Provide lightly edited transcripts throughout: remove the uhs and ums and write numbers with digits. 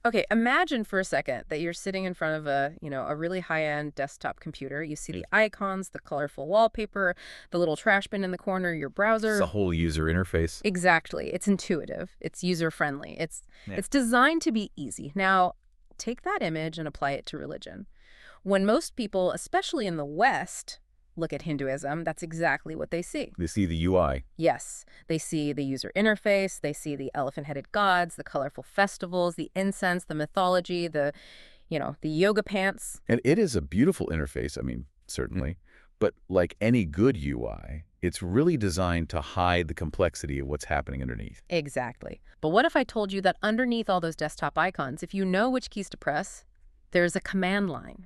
Okay, imagine for a second that you're sitting in front of a really high-end desktop computer. You see the icons, the colorful wallpaper, the little trash bin in the corner, your It's the browser. whole user interface. Exactly. It's intuitive. It's user-friendly. It's Yeah. it's designed to be easy. Now, take that image and apply it to religion. When most people, especially in the West, look at Hinduism, that's exactly what they see. They see the UI. Yes, they see the user interface, they see the elephant-headed gods, the colorful festivals, the incense, the mythology, the yoga pants. And it is a beautiful interface, I mean, certainly. But like any good UI, it's really designed to hide the complexity of what's happening underneath. Exactly. But what if I told you that underneath all those desktop icons, if you know which keys to press, there's a command line,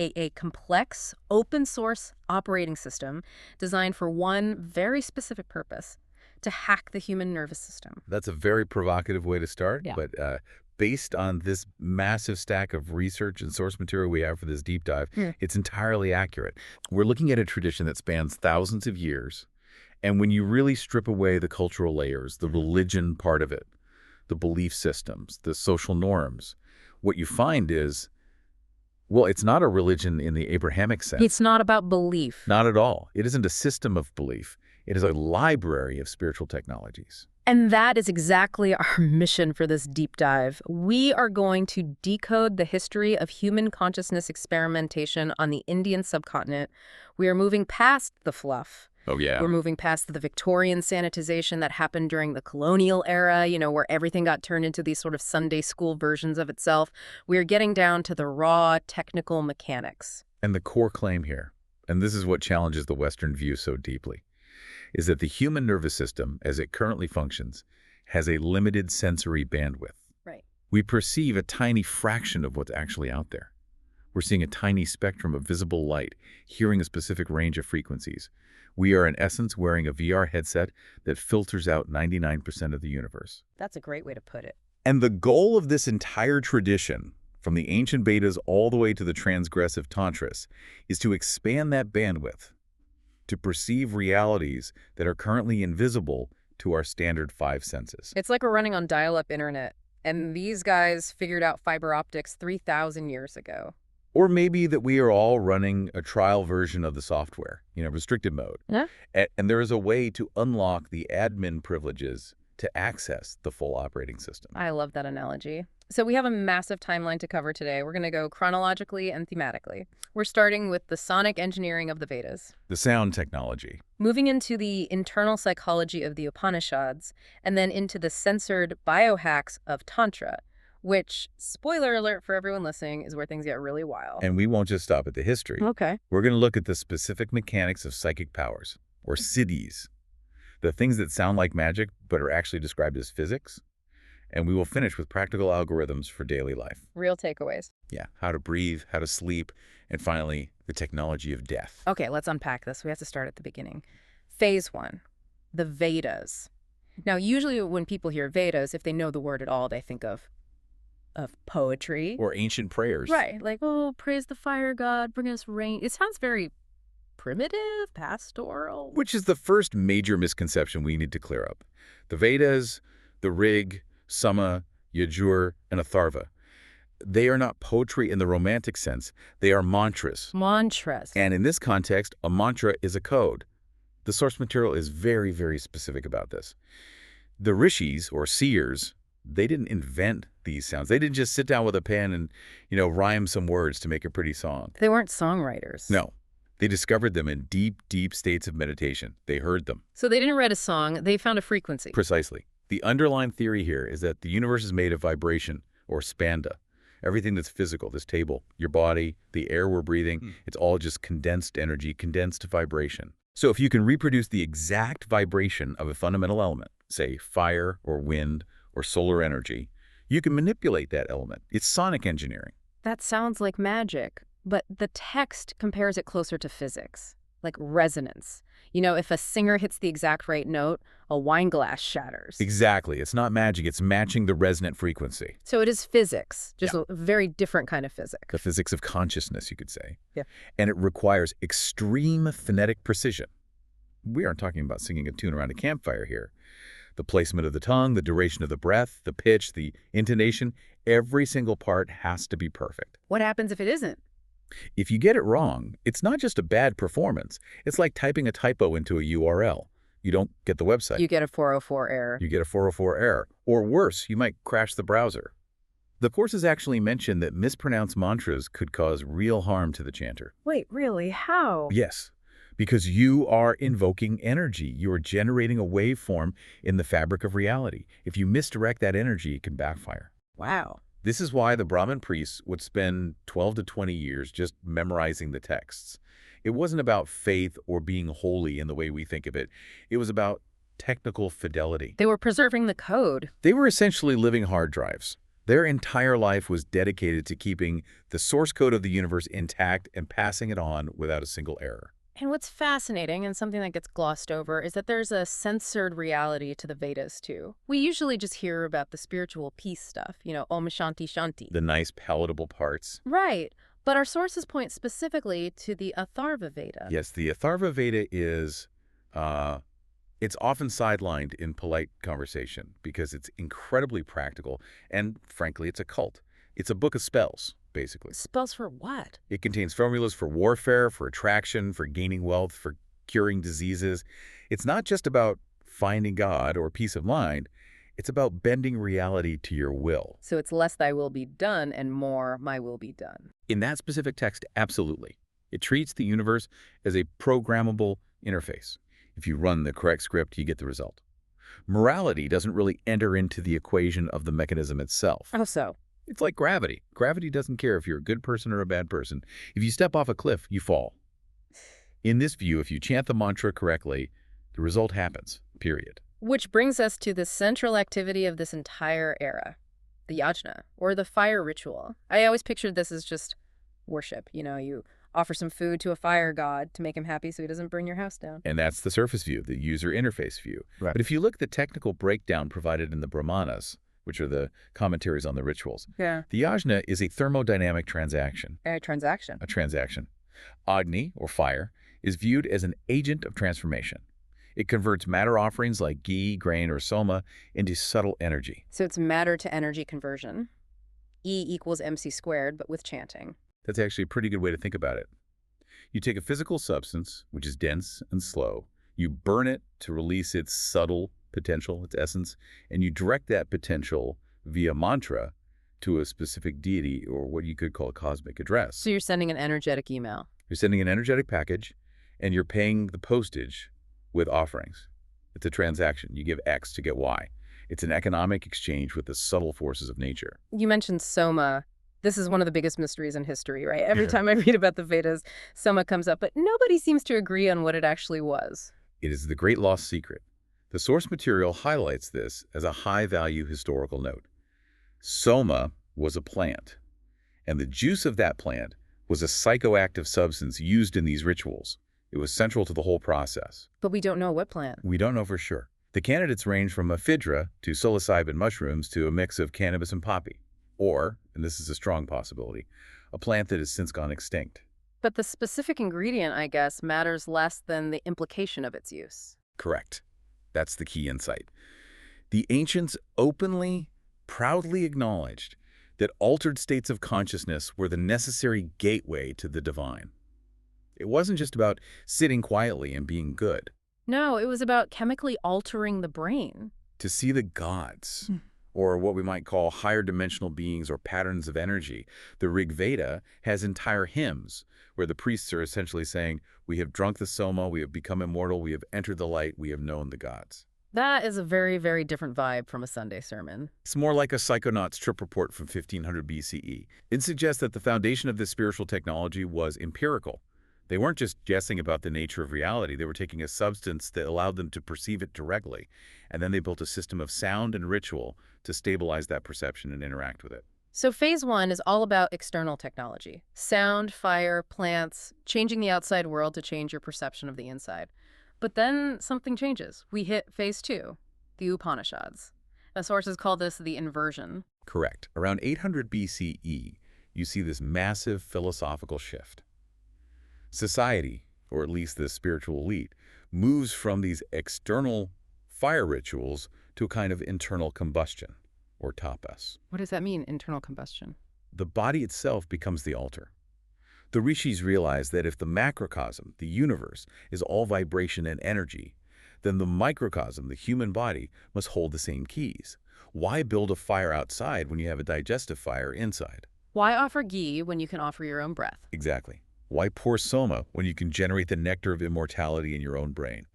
a complex, open-source operating system designed for one very specific purpose: to hack the human nervous system. That's a very provocative way to start, Yeah. but based on this massive stack of research and source material we have for this deep dive, Hmm. it's entirely accurate. We're looking at a tradition that spans thousands of years, and when you really strip away the cultural layers, the religion part of it, the belief systems, the social norms, what you find is, well, it's not a religion in the Abrahamic sense. It's not about belief. Not at all. It isn't a system of belief. It is a library of spiritual technologies. And that is exactly our mission for this deep dive. We are going to decode the history of human consciousness experimentation on the Indian subcontinent. We are moving past the fluff. Oh, yeah. We're moving past the Victorian sanitization that happened during the colonial era, where everything got turned into these sort of Sunday school versions of itself. We're getting down to the raw technical mechanics. And the core claim here, and this is what challenges the Western view so deeply, is that the human nervous system, as it currently functions, has a limited sensory bandwidth. Right. We perceive a tiny fraction of what's actually out there. We're seeing a tiny spectrum of visible light, hearing a specific range of frequencies. We are, in essence, wearing a VR headset that filters out 99% of the universe. That's a great way to put it. And the goal of this entire tradition, from the ancient Vedas all the way to the transgressive Tantras, is to expand that bandwidth, to perceive realities that are currently invisible to our standard five senses. It's like we're running on dial-up internet, and these guys figured out fiber optics 3,000 years ago. Or maybe that we are all running a trial version of the software, restricted mode. Yeah. And there is a way to unlock the admin privileges to access the full operating system. I love that analogy. So we have a massive timeline to cover today. We're going to go chronologically and thematically. We're starting with the sonic engineering of the Vedas, The sound technology. moving into the internal psychology of the Upanishads, and then into the censored biohacks of Tantra, which, spoiler alert for everyone listening, is where things get really wild. And we won't just stop at the history. Okay. We're going to look at the specific mechanics of psychic powers, or siddhis, the things that sound like magic but are actually described as physics. And we will finish with practical algorithms for daily life. Real takeaways. Yeah, how to breathe, how to sleep, and finally, the technology of death. Okay, let's unpack this. We have to start at the beginning. Phase 1, the Vedas. Now, usually when people hear Vedas, if they know the word at all, they think of poetry. Or ancient prayers. Right, like, oh, praise the fire god, bring us rain. It sounds very primitive, pastoral. Which is the first major misconception we need to clear up. The Vedas, the Rig, Sama, Yajur, and Atharva, they are not poetry in the romantic sense. They are mantras. Mantras. And in this context, a mantra is a code. The source material is very, very specific about this. The rishis, or seers, they didn't invent these sounds. They didn't just sit down with a pen and, rhyme some words to make a pretty song. They weren't songwriters. No. They discovered them in deep, deep states of meditation. They heard them. So they didn't write a song, they found a frequency. Precisely. The underlying theory here is that the universe is made of vibration, or spanda. Everything that's physical, this table, your body, the air we're breathing, it's all just condensed energy, condensed vibration. So if you can reproduce the exact vibration of a fundamental element, say fire or wind or solar energy, you can manipulate that element. It's sonic engineering. That sounds like magic, but the text compares it closer to physics, like resonance. If a singer hits the exact right note, a wine glass shatters. Exactly. It's not magic. It's matching the resonant frequency. So it is physics, just a very different kind of physics. The physics of consciousness, you could say. Yeah. And it requires extreme phonetic precision. We aren't talking about singing a tune around a campfire here. The placement of the tongue, the duration of the breath, the pitch, the intonation, every single part has to be perfect. What happens if it isn't? If you get it wrong, it's not just a bad performance. It's like typing a typo into a URL. You don't get the website. You get a 404 error. You get a 404 error. Or worse, you might crash the browser. The courses actually mention that mispronounced mantras could cause real harm to the chanter. Wait, really? How? Yes, because you are invoking energy. You are generating a waveform in the fabric of reality. If you misdirect that energy, it can backfire. Wow. This is why the Brahmin priests would spend 12 to 20 years just memorizing the texts. It wasn't about faith or being holy in the way we think of it. It was about technical fidelity. They were preserving the code. They were essentially living hard drives. Their entire life was dedicated to keeping the source code of the universe intact and passing it on without a single error. And what's fascinating, and something that gets glossed over, is that there's a censored reality to the Vedas, too. We usually just hear about the spiritual peace stuff, Om Shanti Shanti. The nice, palatable parts. Right. But our sources point specifically to the Atharva Veda. Yes, the Atharva Veda is, it's often sidelined in polite conversation because it's incredibly practical, and frankly, it's a cult. It's a book of spells, basically. Spells for what? It contains formulas for warfare, for attraction, for gaining wealth, for curing diseases. It's not just about finding God or peace of mind. It's about bending reality to your will. So it's less thy will be done and more my will be done. In that specific text, absolutely. It treats the universe as a programmable interface. If you run the correct script, you get the result. Morality doesn't really enter into the equation of the mechanism itself. How so? It's like gravity. Gravity doesn't care if you're a good person or a bad person. If you step off a cliff, you fall. In this view, if you chant the mantra correctly, the result happens, period. Which brings us to the central activity of this entire era, the yajna, or the fire ritual. I always pictured this as just worship. You offer some food to a fire god to make him happy so he doesn't burn your house down. And that's the surface view, the user interface view. Right. But if you look at the technical breakdown provided in the Brahmanas, which are the commentaries on the rituals, Yeah. the yajna is a thermodynamic transaction. A transaction. A transaction. Agni, or fire, is viewed as an agent of transformation. It converts matter offerings like ghee, grain, or soma into subtle energy. So it's matter to energy conversion. E equals mc squared, but with chanting. That's actually a pretty good way to think about it. You take a physical substance, which is dense and slow, you burn it to release its subtle potential, its essence, and you direct that potential via mantra to a specific deity, or what you could call a cosmic address. So you're sending an energetic email. You're sending an energetic package, and you're paying the postage with offerings. It's a transaction. You give X to get Y. It's an economic exchange with the subtle forces of nature. You mentioned Soma. This is one of the biggest mysteries in history, right? Every time I read about the Vedas, Soma comes up, but nobody seems to agree on what it actually was. It is the great lost secret. The source material highlights this as a high-value historical note. Soma was a plant, and the juice of that plant was a psychoactive substance used in these rituals. It was central to the whole process. But we don't know what plant. We don't know for sure. The candidates range from ephedra to psilocybin mushrooms to a mix of cannabis and poppy. Or, and this is a strong possibility, a plant that has since gone extinct. But the specific ingredient, I guess, matters less than the implication of its use. Correct. That's the key insight. The ancients openly, proudly acknowledged that altered states of consciousness were the necessary gateway to the divine. It wasn't just about sitting quietly and being good. No, it was about chemically altering the brain. To see the gods, or what we might call higher dimensional beings or patterns of energy, the Rig Veda has entire hymns where the priests are essentially saying, we have drunk the soma, we have become immortal, we have entered the light, we have known the gods. That is a very, very different vibe from a Sunday sermon. It's more like a psychonaut's trip report from 1500 BCE. It suggests that the foundation of this spiritual technology was empirical. They weren't just guessing about the nature of reality. They were taking a substance that allowed them to perceive it directly. And then they built a system of sound and ritual to stabilize that perception and interact with it. So phase one is all about external technology. Sound, fire, plants, changing the outside world to change your perception of the inside. But then something changes. We hit phase two, the Upanishads. The sources call this the inversion. Correct. Around 800 BCE, you see this massive philosophical shift. Society, or at least the spiritual elite, moves from these external fire rituals to a kind of internal combustion, or tapas. What does that mean, internal combustion? The body itself becomes the altar. The rishis realized that if the macrocosm, the universe, is all vibration and energy, then the microcosm, the human body, must hold the same keys. Why build a fire outside when you have a digestive fire inside? Why offer ghee when you can offer your own breath? Exactly. Why pour soma when you can generate the nectar of immortality in your own brain?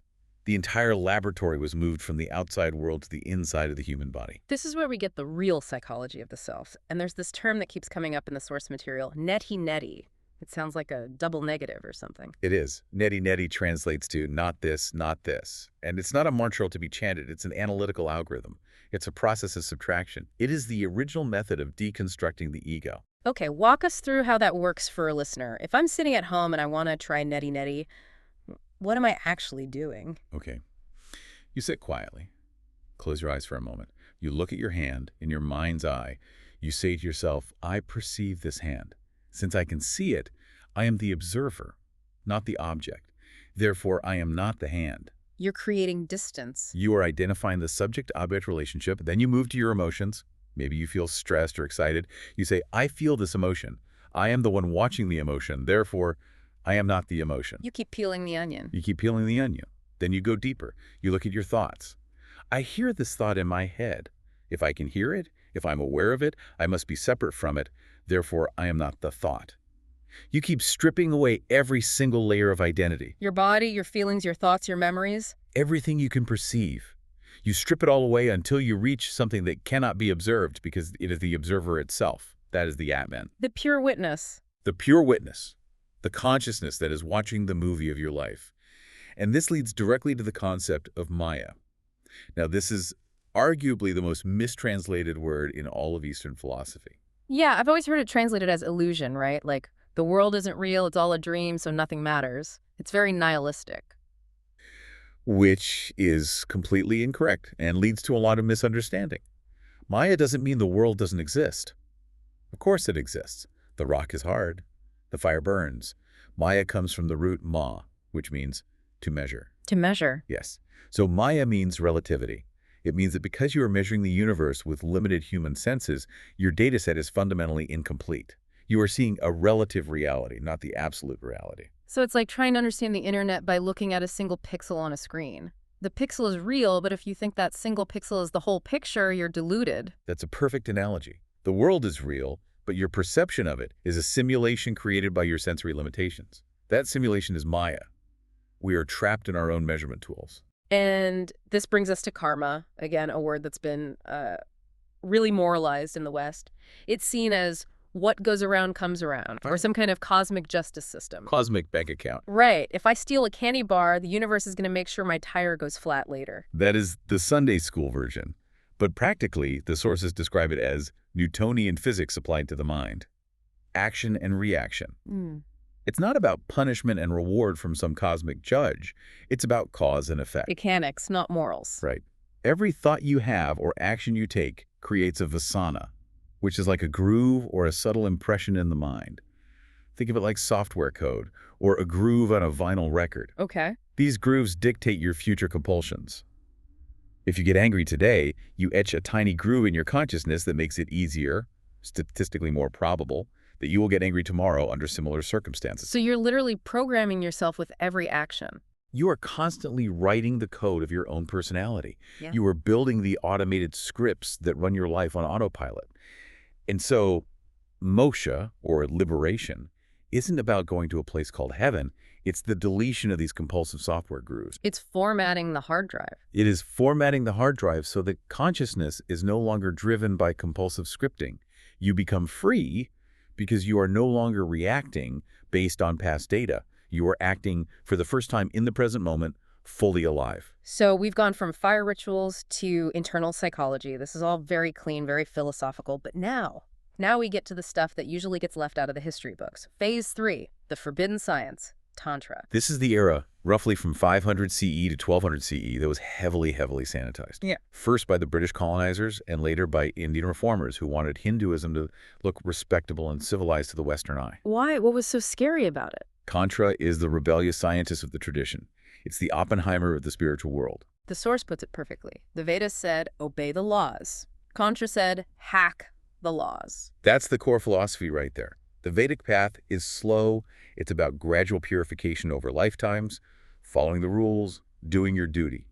The entire laboratory was moved from the outside world to the inside of the human body. This is where we get the real psychology of the self. And there's this term that keeps coming up in the source material, neti-neti. It sounds like a double negative or something. It is. Neti-neti translates to not this, not this. And it's not a mantra to be chanted. It's an analytical algorithm. It's a process of subtraction. It is the original method of deconstructing the ego. Okay, walk us through how that works for a listener. If I'm sitting at home and I want to try neti-neti, what am I actually doing? Okay. You sit quietly. Close your eyes for a moment. You look at your hand in your mind's eye. You say to yourself, I perceive this hand. Since I can see it, I am the observer, not the object. Therefore, I am not the hand. You're creating distance. You are identifying the subject-object relationship. Then you move to your emotions. Maybe you feel stressed or excited. You say, I feel this emotion. I am the one watching the emotion. Therefore, I am not the emotion. You keep peeling the onion. You keep peeling the onion. Then you go deeper. You look at your thoughts. I hear this thought in my head. If I can hear it, if I'm aware of it, I must be separate from it. Therefore, I am not the thought. You keep stripping away every single layer of identity. Your body, your feelings, your thoughts, your memories. Everything you can perceive. You strip it all away until you reach something that cannot be observed because it is the observer itself. That is the Atman. The pure witness. The pure witness. The consciousness that is watching the movie of your life. And this leads directly to the concept of Maya. Now, this is arguably the most mistranslated word in all of Eastern philosophy. Yeah, I've always heard it translated as illusion, right? Like, the world isn't real, it's all a dream, so nothing matters. It's very nihilistic. Which is completely incorrect and leads to a lot of misunderstanding. Maya doesn't mean the world doesn't exist. Of course it exists. The rock is hard. The fire burns. Maya comes from the root ma, which means to measure. To measure. Yes. So Maya means relativity. It means that because you are measuring the universe with limited human senses, your data set is fundamentally incomplete. You are seeing a relative reality, not the absolute reality. So it's like trying to understand the internet by looking at a single pixel on a screen. The pixel is real, but if you think that single pixel is the whole picture, you're deluded. That's a perfect analogy. The world is real, but your perception of it is a simulation created by your sensory limitations. That simulation is Maya. We are trapped in our own measurement tools. And this brings us to karma, again, a word that's been really moralized in the West. It's seen as what goes around comes around, or some kind of cosmic justice system. Cosmic bank account. Right. If I steal a candy bar, the universe is going to make sure my tire goes flat later. That is the Sunday school version. But practically, the sources describe it as Newtonian physics applied to the mind. Action and reaction. It's not about punishment and reward from some cosmic judge. It's about cause and effect. Mechanics, not morals. Right. Every thought you have or action you take creates a vasana, which is like a groove or a subtle impression in the mind. Think of it like software code or a groove on a vinyl record. Okay. These grooves dictate your future compulsions. If you get angry today, you etch a tiny groove in your consciousness that makes it easier, statistically more probable, that you will get angry tomorrow under similar circumstances. So you're literally programming yourself with every action. You are constantly writing the code of your own personality. Yeah. You are building the automated scripts that run your life on autopilot. And so moksha, or liberation, isn't about going to a place called heaven. It's the deletion of these compulsive software grooves. It's formatting the hard drive. It is formatting the hard drive so that consciousness is no longer driven by compulsive scripting. You become free because you are no longer reacting based on past data. You are acting for the first time in the present moment, fully alive. So we've gone from fire rituals to internal psychology. This is all very clean, very philosophical. But now we get to the stuff that usually gets left out of the history books. Phase 3, the forbidden science, Tantra. This is the era, roughly from 500 CE to 1200 CE, that was heavily sanitized. Yeah. First by the British colonizers and later by Indian reformers who wanted Hinduism to look respectable and civilized to the Western eye. Why? What was so scary about it? Tantra is the rebellious scientist of the tradition. It's the Oppenheimer of the spiritual world. The source puts it perfectly. The Vedas said, obey the laws. Contra said, hack the laws. That's the core philosophy right there. The Vedic path is slow. It's about gradual purification over lifetimes, following the rules, doing your duty.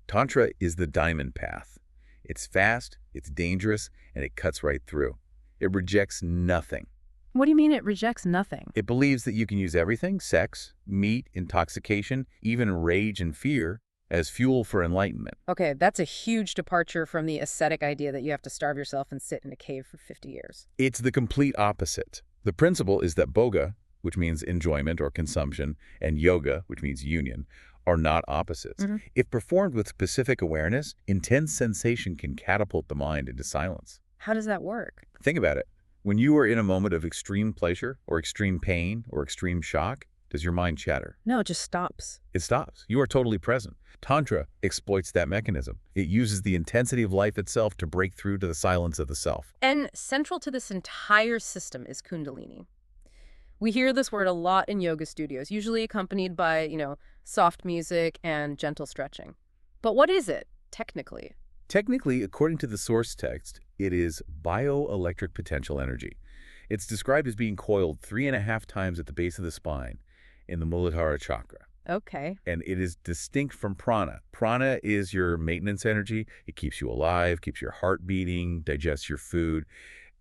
Tantra is the diamond path. It's fast, it's dangerous, and it cuts right through. It rejects nothing. What do you mean it rejects nothing? It believes that you can use everything, sex, meat, intoxication, even rage and fear, as fuel for enlightenment. Okay, that's a huge departure from the ascetic idea that you have to starve yourself and sit in a cave for 50 years. It's the complete opposite. The principle is that bhoga, which means enjoyment or consumption, and yoga, which means union, are not opposites. If performed with specific awareness, intense sensation can catapult the mind into silence. How does that work? Think about it. When you are in a moment of extreme pleasure or extreme pain or extreme shock, does your mind chatter? No, it just stops. It stops. You are totally present. Tantra exploits that mechanism. It uses the intensity of life itself to break through to the silence of the self. And central to this entire system is Kundalini. We hear this word a lot in yoga studios, usually accompanied by, soft music and gentle stretching. But what is it, technically? Technically, according to the source text, it is bioelectric potential energy. It's described as being coiled 3.5 times at the base of the spine in the Muladhara chakra. Okay. And it is distinct from prana. Prana is your maintenance energy. It keeps you alive, keeps your heart beating, digests your food.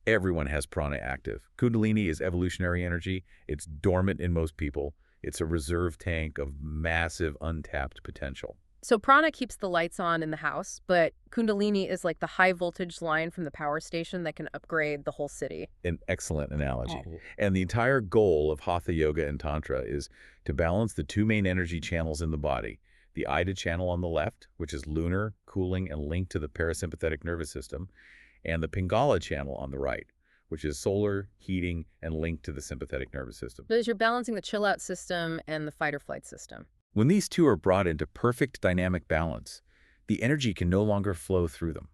Everyone has prana active. Kundalini is evolutionary energy. It's dormant in most people. It's a reserve tank of massive untapped potential. So prana keeps the lights on in the house, but Kundalini is like the high voltage line from the power station that can upgrade the whole city. An excellent analogy. Oh. And the entire goal of Hatha Yoga and Tantra is to balance the two main energy channels in the body. The Ida channel on the left, which is lunar, cooling, and linked to the parasympathetic nervous system, and the Pingala channel on the right, which is solar, heating, and linked to the sympathetic nervous system. So you're balancing the chill-out system and the fight-or-flight system. When these two are brought into perfect dynamic balance, the energy can no longer flow through them.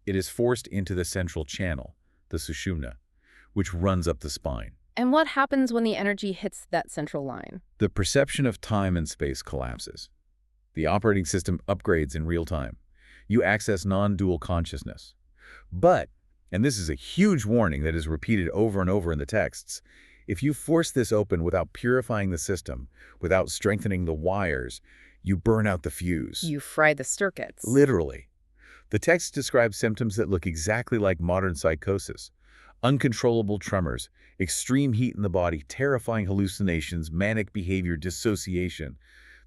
It is forced into the central channel, the Sushumna, which runs up the spine. And what happens when the energy hits that central line? The perception of time and space collapses. The operating system upgrades in real time. You access non-dual consciousness. But, and this is a huge warning that is repeated over and over in the texts, if you force this open without purifying the system, without strengthening the wires, you burn out the fuse. You fry the circuits. Literally. The text describes symptoms that look exactly like modern psychosis. Uncontrollable tremors, extreme heat in the body, terrifying hallucinations, manic behavior, dissociation.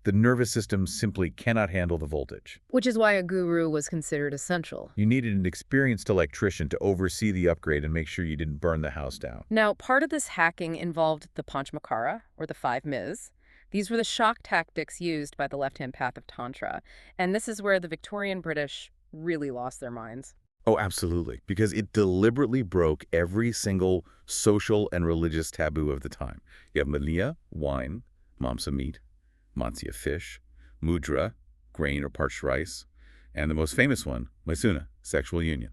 The nervous system simply cannot handle the voltage. Which is why a guru was considered essential. You needed an experienced electrician to oversee the upgrade and make sure you didn't burn the house down. Now, part of this hacking involved the Panchmakara, or the 5 Ms. These were the shock tactics used by the left-hand path of Tantra. And this is where the Victorian British really lost their minds. Oh, absolutely. Because it deliberately broke every single social and religious taboo of the time. You have Maliya, wine, mamsa meat, matsya fish, mudra, grain or parched rice, and the most famous one, maisuna, sexual union.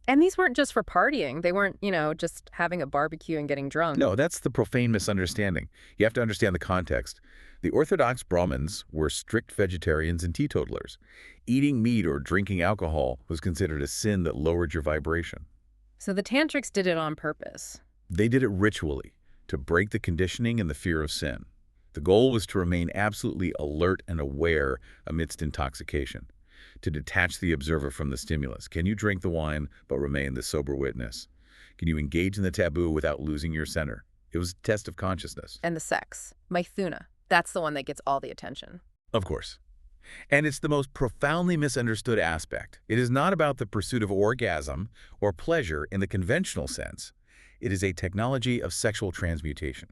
And these weren't just for partying. They weren't, just having a barbecue and getting drunk. No, that's the profane misunderstanding. You have to understand the context. The Orthodox Brahmins were strict vegetarians and teetotalers. Eating meat or drinking alcohol was considered a sin that lowered your vibration. So the tantrics did it on purpose. They did it ritually, to break the conditioning and the fear of sin. The goal was to remain absolutely alert and aware amidst intoxication, to detach the observer from the stimulus. Can you drink the wine but remain the sober witness? Can you engage in the taboo without losing your center? It was a test of consciousness. And the sex, maithuna, that's the one that gets all the attention. Of course. And it's the most profoundly misunderstood aspect. It is not about the pursuit of orgasm or pleasure in the conventional sense. It is a technology of sexual transmutation.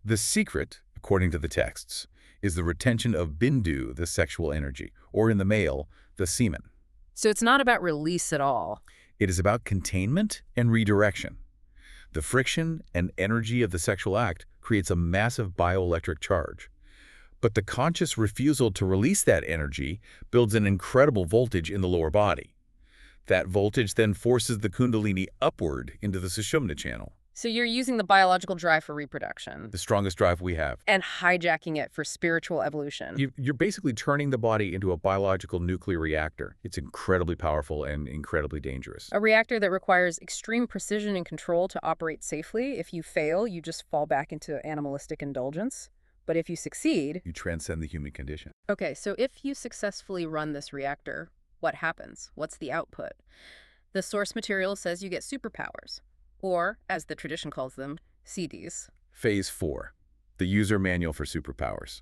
The secret, according to the texts, is the retention of bindu, the sexual energy, or in the male, the semen. So it's not about release at all. It is about containment and redirection. The friction and energy of the sexual act creates a massive bioelectric charge. But the conscious refusal to release that energy builds an incredible voltage in the lower body. That voltage then forces the kundalini upward into the sushumna channel. So you're using the biological drive for reproduction The strongest drive we have. and hijacking it for spiritual evolution. You're basically turning the body into a biological nuclear reactor. It's incredibly powerful and incredibly dangerous. A reactor that requires extreme precision and control to operate safely. If you fail, you just fall back into animalistic indulgence. But if you succeed... You transcend the human condition. Okay, so if you successfully run this reactor, what happens? What's the output? The source material says you get superpowers, or, as the tradition calls them, CDs. Phase 4, the user manual for superpowers.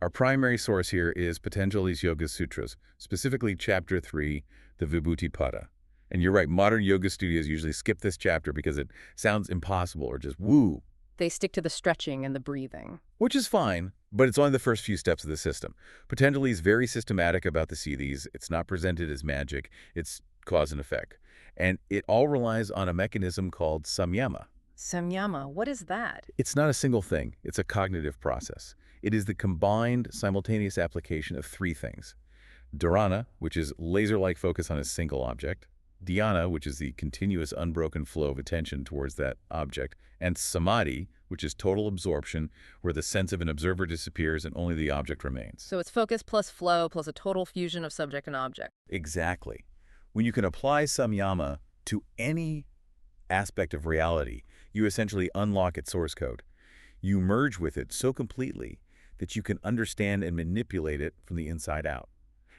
Our primary source here is Patanjali's Yoga Sutras, specifically Chapter 3, the Vibhuti-pada. And you're right, modern yoga studios usually skip this chapter because it sounds impossible or just woo. They stick to the stretching and the breathing. Which is fine, but it's only the first few steps of the system. Patanjali is very systematic about the siddhis. It's not presented as magic. It's cause and effect. And it all relies on a mechanism called samyama. Samyama, what is that? It's not a single thing. It's a cognitive process. It is the combined, simultaneous application of three things. Dharana, which is laser-like focus on a single object. Dhyana, which is the continuous, unbroken flow of attention towards that object. And samadhi, which is total absorption, where the sense of an observer disappears and only the object remains. So it's focus plus flow plus a total fusion of subject and object. Exactly. When you can apply samyama to any aspect of reality, you essentially unlock its source code. You merge with it so completely that you can understand and manipulate it from the inside out.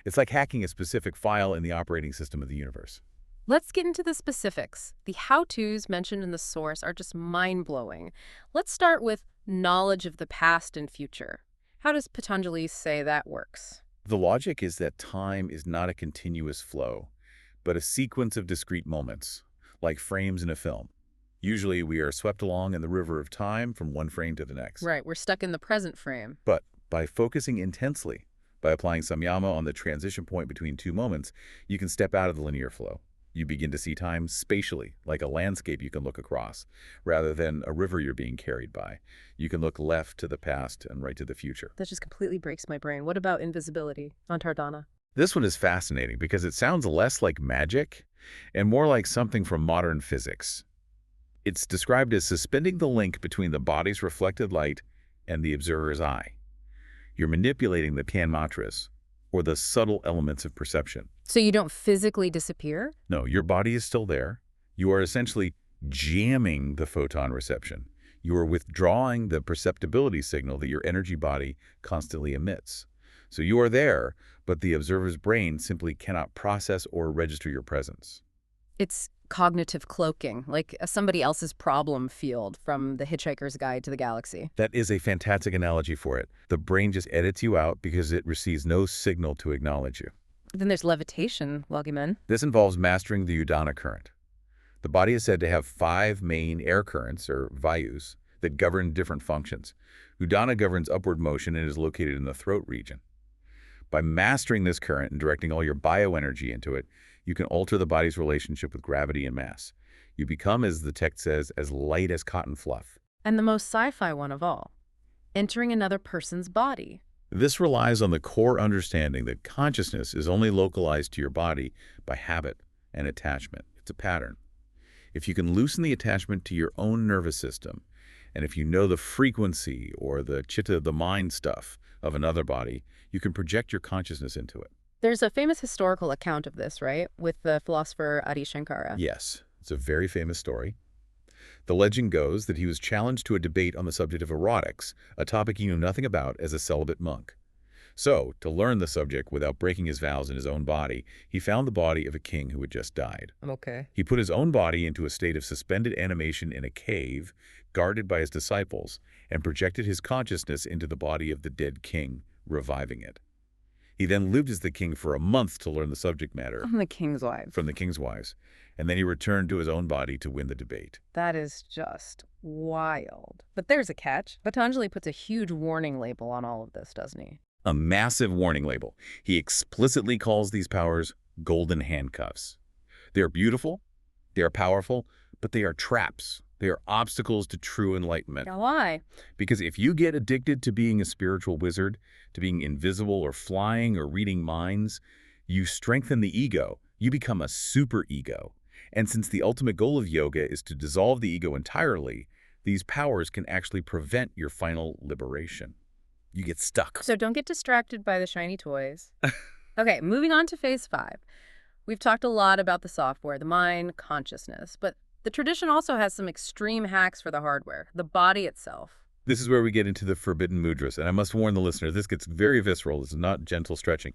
It's like hacking a specific file in the operating system of the universe. Let's get into the specifics. The how-tos mentioned in the source are just mind-blowing. Let's start with knowledge of the past and future. How does Patanjali say that works? The logic is that time is not a continuous flow, but a sequence of discrete moments, like frames in a film. Usually we are swept along in the river of time from one frame to the next. Right, we're stuck in the present frame. But by focusing intensely, by applying samyama on the transition point between two moments, you can step out of the linear flow. You begin to see time spatially, like a landscape you can look across, rather than a river you're being carried by. You can look left to the past and right to the future. That just completely breaks my brain. What about invisibility, Antardana? This one is fascinating because it sounds less like magic and more like something from modern physics. It's described as suspending the link between the body's reflected light and the observer's eye. You're manipulating the tanmatras, or the subtle elements of perception. So you don't physically disappear? No, your body is still there. You are essentially jamming the photon reception. You are withdrawing the perceptibility signal that your energy body constantly emits. So you are there, but the observer's brain simply cannot process or register your presence. It's cognitive cloaking, like somebody else's problem field from The Hitchhiker's Guide to the Galaxy. That is a fantastic analogy for it. The brain just edits you out because it receives no signal to acknowledge you. Then there's levitation, Loggyman. This involves mastering the Udana current. The body is said to have 5 main air currents, or vayus, that govern different functions. Udana governs upward motion and is located in the throat region. By mastering this current and directing all your bioenergy into it, you can alter the body's relationship with gravity and mass. You become, as the text says, as light as cotton fluff. And the most sci-fi one of all, entering another person's body. This relies on the core understanding that consciousness is only localized to your body by habit and attachment. It's a pattern. If you can loosen the attachment to your own nervous system, and if you know the frequency or the chitta, the mind stuff of another body, you can project your consciousness into it. There's a famous historical account of this, right? With the philosopher Adi Shankara. Yes, it's a very famous story. The legend goes that he was challenged to a debate on the subject of erotics, a topic he knew nothing about as a celibate monk. So, to learn the subject without breaking his vows in his own body, he found the body of a king who had just died. Okay. He put his own body into a state of suspended animation in a cave, guarded by his disciples, and projected his consciousness into the body of the dead king, reviving it. He then lived as the king for a month to learn the subject matter From the king's wife. from the king's wives, and then he returned to his own body to win the debate. That is just wild. But there's a catch. Patanjali puts a huge warning label on all of this, doesn't he? A massive warning label. He explicitly calls these powers golden handcuffs. They are beautiful, they are powerful, but they are traps. They are obstacles to true enlightenment. Now why? Because if you get addicted to being a spiritual wizard, to being invisible or flying or reading minds, you strengthen the ego. You become a super ego. And since the ultimate goal of yoga is to dissolve the ego entirely, these powers can actually prevent your final liberation. You get stuck. So don't get distracted by the shiny toys. Okay, moving on to phase 5. We've talked a lot about the software, the mind, consciousness, but the tradition also has some extreme hacks for the hardware, the body itself. This is where we get into the forbidden mudras, and I must warn the listener, this gets very visceral. This is not gentle stretching.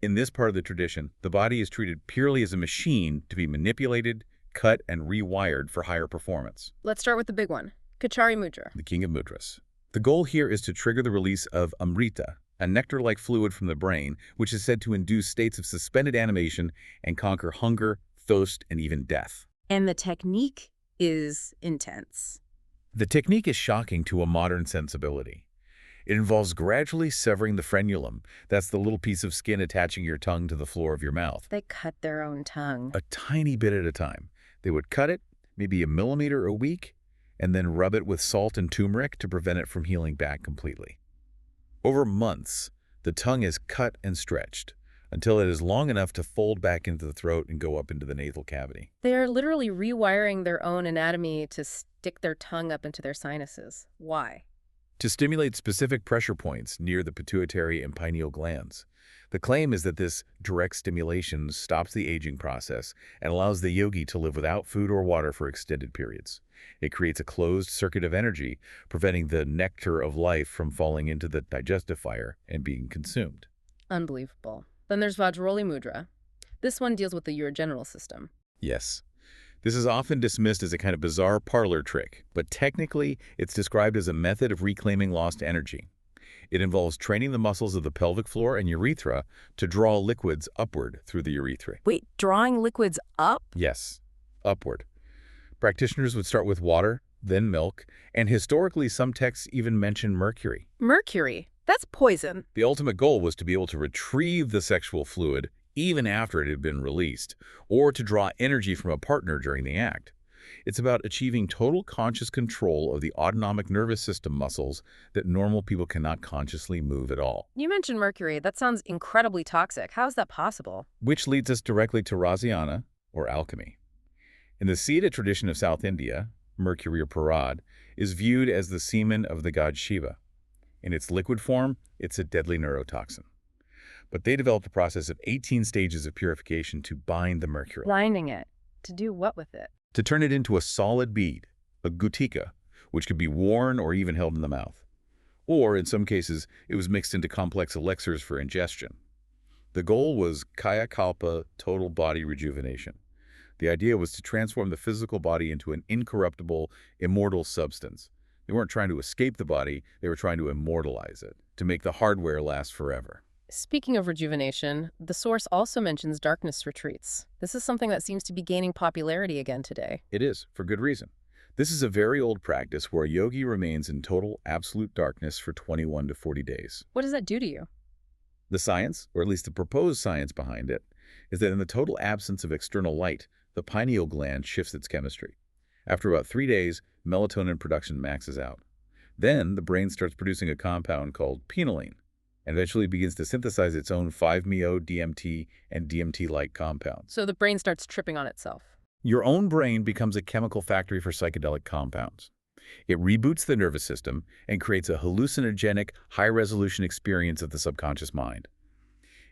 In this part of the tradition, the body is treated purely as a machine to be manipulated, cut, and rewired for higher performance. Let's start with the big one, Kachari Mudra. The king of mudras. The goal here is to trigger the release of amrita, a nectar-like fluid from the brain, which is said to induce states of suspended animation and conquer hunger, thirst, and even death. And the technique is intense. The technique is shocking to a modern sensibility. It involves gradually severing the frenulum. That's the little piece of skin attaching your tongue to the floor of your mouth. They cut their own tongue. A tiny bit at a time. They would cut it, maybe a millimeter a week, and then rub it with salt and turmeric to prevent it from healing back completely. Over months, the tongue is cut and stretched until it is long enough to fold back into the throat and go up into the nasal cavity. They are literally rewiring their own anatomy to stick their tongue up into their sinuses. Why? To stimulate specific pressure points near the pituitary and pineal glands. The claim is that this direct stimulation stops the aging process and allows the yogi to live without food or water for extended periods. It creates a closed circuit of energy, preventing the nectar of life from falling into the digestive fire and being consumed. Unbelievable. Then there's Vajrayana Mudra. This one deals with the urogenital system. Yes. This is often dismissed as a kind of bizarre parlor trick, but technically it's described as a method of reclaiming lost energy. It involves training the muscles of the pelvic floor and urethra to draw liquids upward through the urethra. Wait, drawing liquids up? Yes, upward. Practitioners would start with water, then milk, and historically some texts even mention mercury. Mercury? That's poison. The ultimate goal was to be able to retrieve the sexual fluid even after it had been released, or to draw energy from a partner during the act. It's about achieving total conscious control of the autonomic nervous system muscles that normal people cannot consciously move at all. You mentioned mercury. That sounds incredibly toxic. How is that possible? Which leads us directly to Rasayana, or alchemy. In the Siddha tradition of South India, mercury or parad is viewed as the semen of the god Shiva. In its liquid form, it's a deadly neurotoxin. But they developed a process of 18 stages of purification to bind the mercury. Blinding it. To do what with it? To turn it into a solid bead, a gutika, which could be worn or even held in the mouth. Or, in some cases, it was mixed into complex elixirs for ingestion. The goal was kaya kalpa, total body rejuvenation. The idea was to transform the physical body into an incorruptible, immortal substance. They weren't trying to escape the body, they were trying to immortalize it, to make the hardware last forever. Speaking of rejuvenation, the source also mentions darkness retreats. This is something that seems to be gaining popularity again today. It is, for good reason. This is a very old practice where a yogi remains in total, absolute darkness for 21 to 40 days. What does that do to you? The science, or at least the proposed science behind it, is that in the total absence of external light, the pineal gland shifts its chemistry. After about 3 days, melatonin production maxes out. Then the brain starts producing a compound called pinealine, and eventually begins to synthesize its own 5-MeO-DMT and DMT-like compounds. So the brain starts tripping on itself. Your own brain becomes a chemical factory for psychedelic compounds. It reboots the nervous system and creates a hallucinogenic, high-resolution experience of the subconscious mind.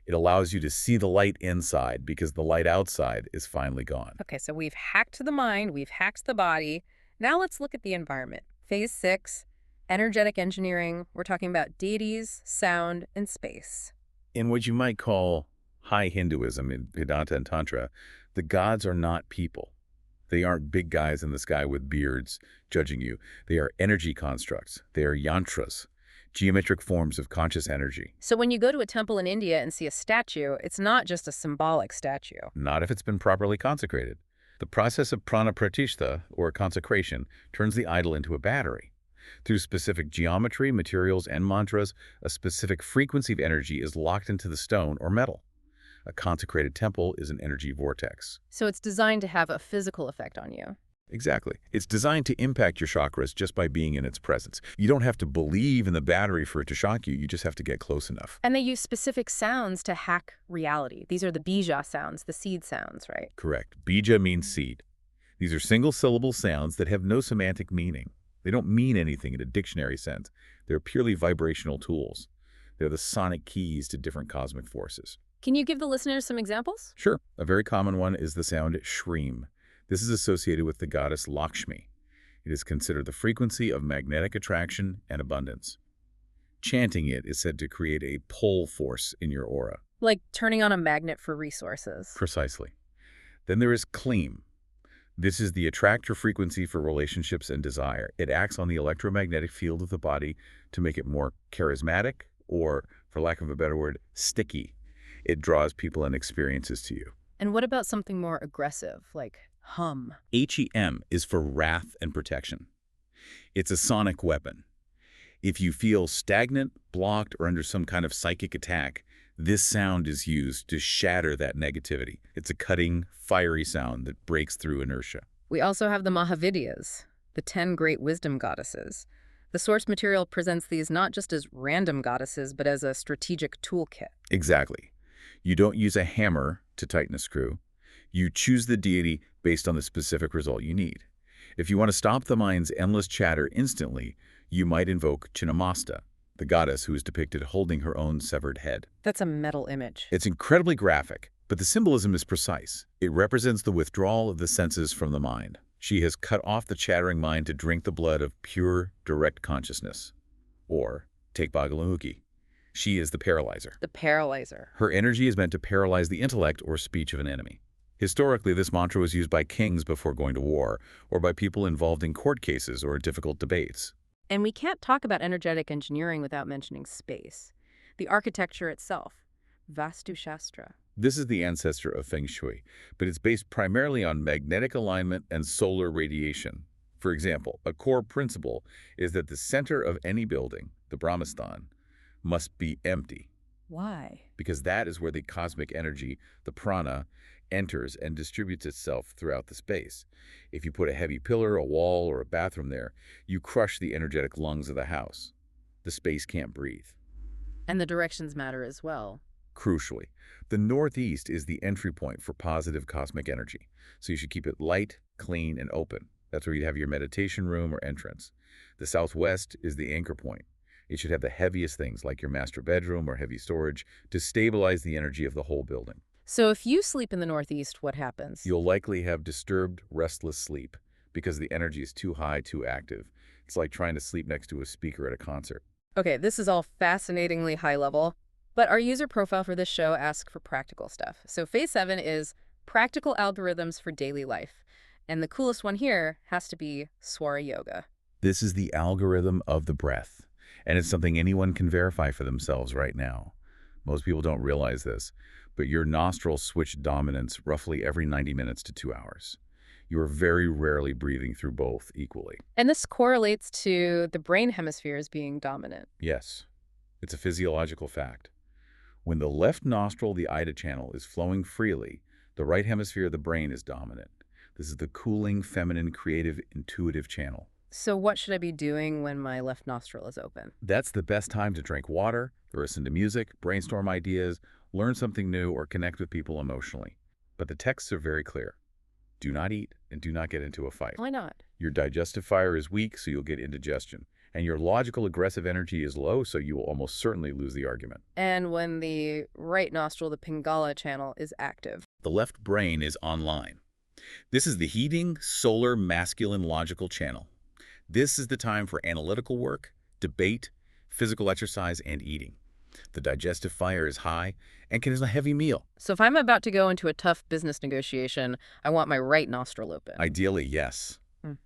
It allows you to see the light inside because the light outside is finally gone. Okay, so we've hacked the mind, we've hacked the body. Now let's look at the environment. Phase 6. Energetic engineering, we're talking about deities, sound, and space. In what you might call high Hinduism, in Vedanta and Tantra, the gods are not people. They aren't big guys in the sky with beards judging you. They are energy constructs. They are yantras, geometric forms of conscious energy. So when you go to a temple in India and see a statue, it's not just a symbolic statue. Not if it's been properly consecrated. The process of prana pratishtha, or consecration, turns the idol into a battery. Through specific geometry, materials, and mantras, a specific frequency of energy is locked into the stone or metal. A consecrated temple is an energy vortex. So it's designed to have a physical effect on you. Exactly. It's designed to impact your chakras just by being in its presence. You don't have to believe in the battery for it to shock you. You just have to get close enough. And they use specific sounds to hack reality. These are the bija sounds, the seed sounds, right? Correct. Bija means seed. These are single-syllable sounds that have no semantic meaning. They don't mean anything in a dictionary sense. They're purely vibrational tools. They're the sonic keys to different cosmic forces. Can you give the listeners some examples? Sure. A very common one is the sound shreem. This is associated with the goddess Lakshmi. It is considered the frequency of magnetic attraction and abundance. Chanting it is said to create a pull force in your aura. Like turning on a magnet for resources. Precisely. Then there is kleem. This is the attractor frequency for relationships and desire. It acts on the electromagnetic field of the body to make it more charismatic or, for lack of a better word, sticky. It draws people and experiences to you. And what about something more aggressive, like hum? HEM is for wrath and protection. It's a sonic weapon. If you feel stagnant, blocked, or under some kind of psychic attack, this sound is used to shatter that negativity. It's a cutting, fiery sound that breaks through inertia. We also have the Mahavidyas, the 10 great wisdom goddesses. The source material presents these not just as random goddesses, but as a strategic toolkit. Exactly. You don't use a hammer to tighten a screw. You choose the deity based on the specific result you need. If you want to stop the mind's endless chatter instantly, you might invoke Chinnamasta, the goddess who is depicted holding her own severed head. That's a metal image. It's incredibly graphic, but the symbolism is precise. It represents the withdrawal of the senses from the mind. She has cut off the chattering mind to drink the blood of pure, direct consciousness. Or, take Bhagalamuki. She is the paralyzer. The paralyzer. Her energy is meant to paralyze the intellect or speech of an enemy. Historically, this mantra was used by kings before going to war, or by people involved in court cases or difficult debates. And we can't talk about energetic engineering without mentioning space. The architecture itself, Vastu Shastra. This is the ancestor of Feng Shui, but it's based primarily on magnetic alignment and solar radiation. For example, a core principle is that the center of any building, the Brahmastan, must be empty. Why? Because that is where the cosmic energy, the prana, enters and distributes itself throughout the space. If you put a heavy pillar, a wall, or a bathroom there, you crush the energetic lungs of the house. The space can't breathe. And the directions matter as well. Crucially, the northeast is the entry point for positive cosmic energy, so you should keep it light, clean, and open. That's where you'd have your meditation room or entrance. The southwest is the anchor point. It should have the heaviest things, like your master bedroom or heavy storage, to stabilize the energy of the whole building. So if you sleep in the northeast, what happens? You'll likely have disturbed, restless sleep because the energy is too high, too active. It's like trying to sleep next to a speaker at a concert. Okay, this is all fascinatingly high level, but our user profile for this show asks for practical stuff. So phase 7 is practical algorithms for daily life. And the coolest one here has to be Swara Yoga. This is the algorithm of the breath, and it's something anyone can verify for themselves right now. Most people don't realize this, but your nostrils switch dominance roughly every 90 minutes to 2 hours. You are very rarely breathing through both equally. And this correlates to the brain hemispheres being dominant. Yes, it's a physiological fact. When the left nostril, the Ida channel, is flowing freely, the right hemisphere of the brain is dominant. This is the cooling, feminine, creative, intuitive channel. So what should I be doing when my left nostril is open? That's the best time to drink water, listen to music, brainstorm ideas, learn something new, or connect with people emotionally. But the texts are very clear. Do not eat and do not get into a fight. Why not? Your digestive fire is weak, so you'll get indigestion. And your logical, aggressive energy is low, so you will almost certainly lose the argument. And when the right nostril, the Pingala channel, is active? The left brain is online. This is the heating, solar, masculine, logical channel. This is the time for analytical work, debate, physical exercise, and eating. The digestive fire is high and can is a heavy meal. So if I'm about to go into a tough business negotiation, I want my right nostril open. Ideally, yes.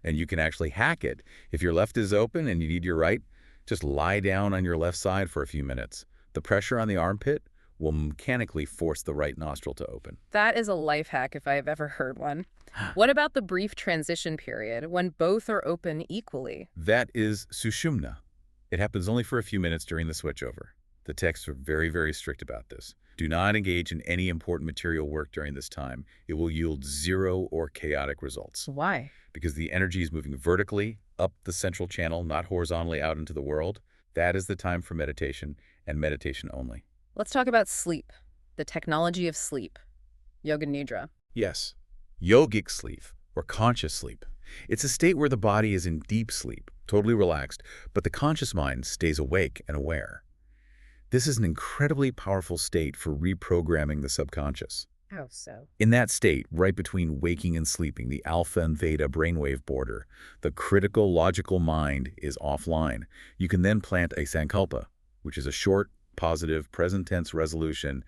And you can actually hack it. If your left is open and you need your right, just lie down on your left side for a few minutes. The pressure on the armpit will mechanically force the right nostril to open. That is a life hack if I have ever heard one. What about the brief transition period when both are open equally? That is Sushumna. It happens only for a few minutes during the switchover. The texts are very, very strict about this. Do not engage in any important material work during this time. It will yield zero or chaotic results Why? because the energy is moving vertically up the central channel, not horizontally out into the world. That is the time for meditation and meditation only. Let's talk about sleep, the technology of sleep, yoga nidra. Yes, yogic sleep or conscious sleep. It's a state where the body is in deep sleep, totally relaxed, but the conscious mind stays awake and aware. This is an incredibly powerful state for reprogramming the subconscious. How so? In that state, right between waking and sleeping, the alpha and theta brainwave border, the critical logical mind is offline. You can then plant a sankalpa, which is a short, positive, present tense resolution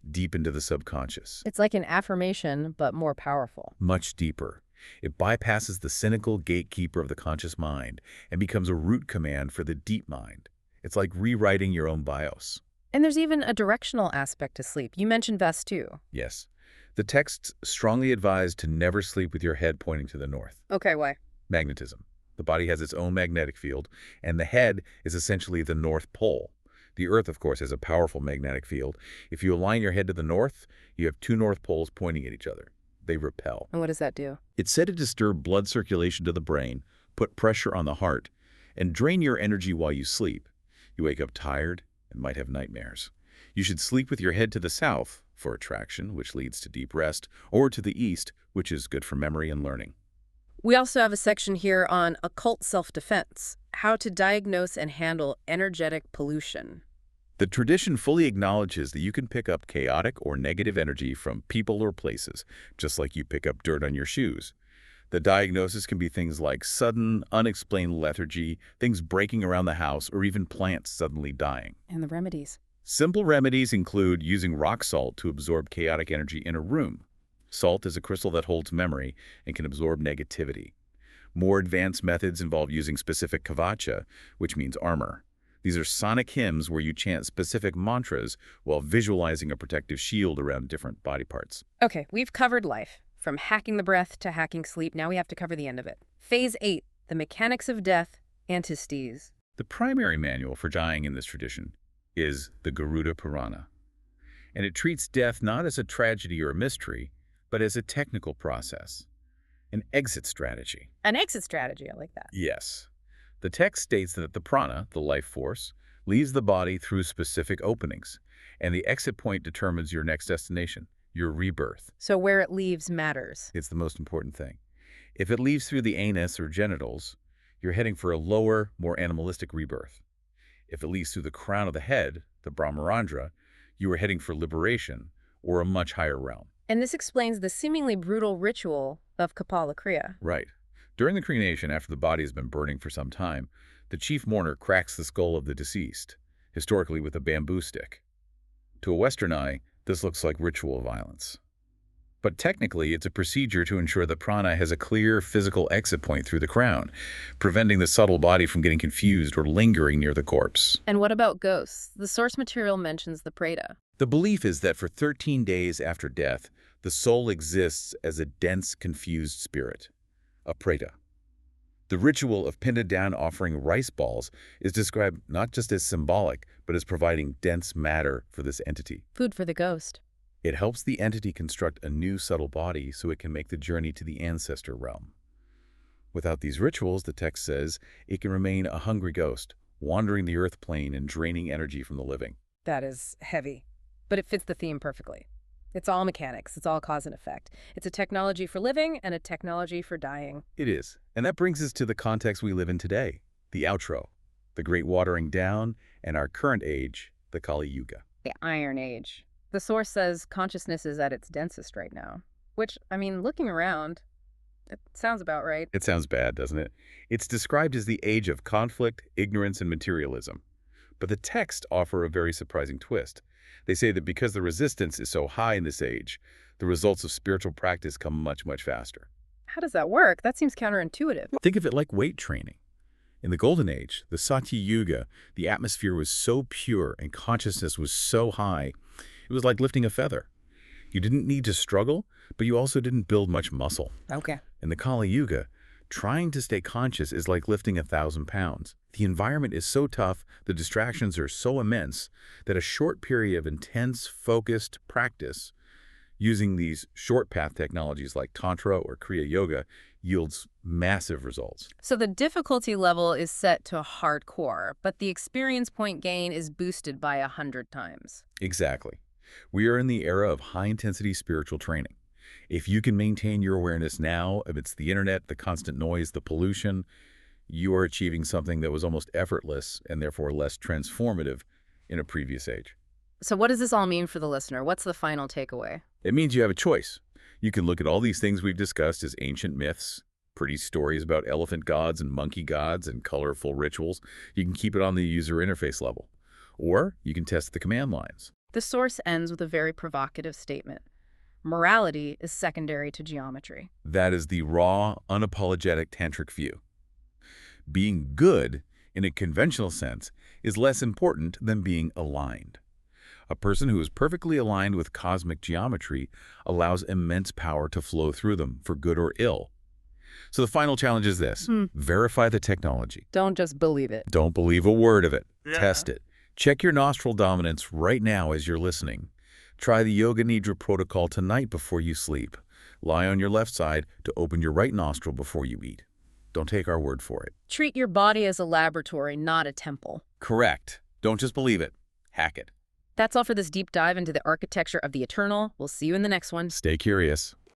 deep into the subconscious. It's like an affirmation, but more powerful. Much deeper. It bypasses the cynical gatekeeper of the conscious mind and becomes a root command for the deep mind. It's like rewriting your own BIOS. And there's even a directional aspect to sleep. You mentioned Vastu. Yes. The texts strongly advise to never sleep with your head pointing to the north. Okay, why? Magnetism. The body has its own magnetic field, and the head is essentially the North Pole. The Earth, of course, has a powerful magnetic field. If you align your head to the north, you have two north poles pointing at each other. They repel. And what does that do? It's said to disturb blood circulation to the brain, put pressure on the heart, and drain your energy while you sleep. You wake up tired and might have nightmares. You should sleep with your head to the south for attraction, which leads to deep rest, or to the east, which is good for memory and learning. We also have a section here on occult self-defense, how to diagnose and handle energetic pollution. The tradition fully acknowledges that you can pick up chaotic or negative energy from people or places, just like you pick up dirt on your shoes. The diagnosis can be things like sudden, unexplained lethargy, things breaking around the house, or even plants suddenly dying. And the remedies. Simple remedies include using rock salt to absorb chaotic energy in a room. Salt is a crystal that holds memory and can absorb negativity. More advanced methods involve using specific kavacha, which means armor. These are sonic hymns where you chant specific mantras while visualizing a protective shield around different body parts. Okay, we've covered life, from hacking the breath to hacking sleep. Now we have to cover the end of it. Phase 8, the mechanics of death, antistes. The primary manual for dying in this tradition is the Garuda Purana, and it treats death not as a tragedy or a mystery, but as a technical process, an exit strategy. An exit strategy, I like that. Yes. The text states that the prana, the life force, leaves the body through specific openings, and the exit point determines your next destination, your rebirth. So where it leaves matters. It's the most important thing. If it leaves through the anus or genitals, you're heading for a lower, more animalistic rebirth. If it leads through the crown of the head, the Brahmarandra, you are heading for liberation or a much higher realm. And this explains the seemingly brutal ritual of Kapala Kriya. Right. During the cremation, after the body has been burning for some time, the chief mourner cracks the skull of the deceased, historically with a bamboo stick. To a Western eye, this looks like ritual violence. But technically, it's a procedure to ensure the prana has a clear physical exit point through the crown, preventing the subtle body from getting confused or lingering near the corpse. And what about ghosts? The source material mentions the preta. The belief is that for 13 days after death, the soul exists as a dense, confused spirit, a preta. The ritual of pinned down offering rice balls is described not just as symbolic, but as providing dense matter for this entity. Food for the ghost. It helps the entity construct a new subtle body so it can make the journey to the ancestor realm. Without these rituals, the text says, it can remain a hungry ghost, wandering the earth plane and draining energy from the living. That is heavy, but it fits the theme perfectly. It's all mechanics. It's all cause and effect. It's a technology for living and a technology for dying. It is. And that brings us to the context we live in today, the outro, the great watering down, and our current age, the Kali Yuga. The Iron Age. The source says consciousness is at its densest right now, which, I mean, looking around, it sounds about right. It sounds bad, doesn't it? It's described as the age of conflict, ignorance, and materialism. But the texts offer a very surprising twist. They say that because the resistance is so high in this age, the results of spiritual practice come much, much faster. How does that work? That seems counterintuitive. Think of it like weight training. In the Golden Age, the Satya Yuga, the atmosphere was so pure and consciousness was so high, it was like lifting a feather. You didn't need to struggle, but you also didn't build much muscle. Okay. In the Kali Yuga, Trying to stay conscious is like lifting 1,000 pounds. The environment is so tough, the distractions are so immense, that a short period of intense, focused practice using these short path technologies like Tantra or Kriya Yoga yields massive results. So the difficulty level is set to hardcore, but the experience point gain is boosted by 100 times. Exactly. We are in the era of high-intensity spiritual training. If you can maintain your awareness now amidst the internet, the constant noise, the pollution, you are achieving something that was almost effortless and therefore less transformative in a previous age. So what does this all mean for the listener? What's the final takeaway? It means you have a choice. You can look at all these things we've discussed as ancient myths, pretty stories about elephant gods and monkey gods and colorful rituals. You can keep it on the user interface level. Or you can test the command lines. The source ends with a very provocative statement. Morality is secondary to geometry. That is the raw, unapologetic tantric view. Being good, in a conventional sense, is less important than being aligned. A person who is perfectly aligned with cosmic geometry allows immense power to flow through them, for good or ill. So the final challenge is this. Verify the technology. Don't just believe it. Don't believe a word of it. Test it. Check your nostril dominance right now as you're listening. Try the Yoga Nidra protocol tonight before you sleep. Lie on your left side to open your right nostril before you eat. Don't take our word for it. Treat your body as a laboratory, not a temple. Correct. Don't just believe it. Hack it. That's all for this deep dive into the architecture of the eternal. We'll see you in the next one. Stay curious.